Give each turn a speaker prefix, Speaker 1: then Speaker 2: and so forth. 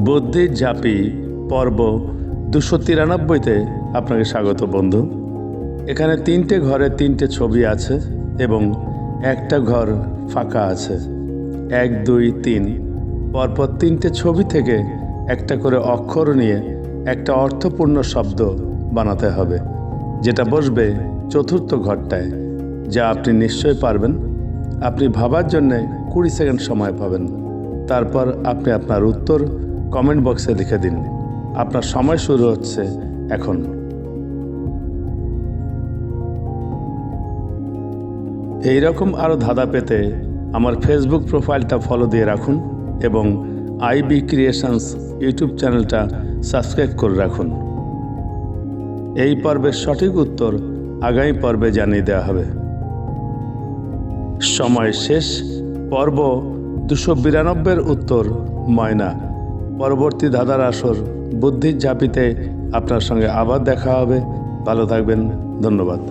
Speaker 1: বুদ্ধির ঝাঁপি পর্ব 293-তে আপনাকে স্বাগত বন্ধু। এখানে 3টে ঘরে 3টে ছবি আছে এবং একটা ঘর ফাঁকা আছে। 1, 2, 3 পরপর 3টে ছবি থেকে একটা করে অক্ষর নিয়ে একটা অর্থপূর্ণ শব্দ বানাতে হবে, যেটা বসবে চতুর্থ ঘরটায়, যা আপনি নিশ্চয়ই পারবেন। আপনি ভাবার জন্যে 20 সেকেন্ড সময় পাবেন। তারপর আপনি আপনার উত্তর কমেন্ট বক্সে লিখে দিন। আপনার সময় শুরু হচ্ছে এখন। এই রকম আরও ধাঁধা পেতে আমার ফেসবুক প্রোফাইলটা ফলো দিয়ে রাখুন এবং আইবি ক্রিয়েশনস ইউটিউব চ্যানেলটা সাবস্ক্রাইব করে রাখুন। এই পর্বের সঠিক উত্তর আগামী পর্বে জানিয়ে দেওয়া হবে। সময় শেষ। পর্ব 292-এর উত্তর ময়না। পরবর্তী ধাঁধার আসর বুদ্ধির ঝাঁপিতে আপনার সঙ্গে আবার দেখা হবে। ভালো থাকবেন। ধন্যবাদ।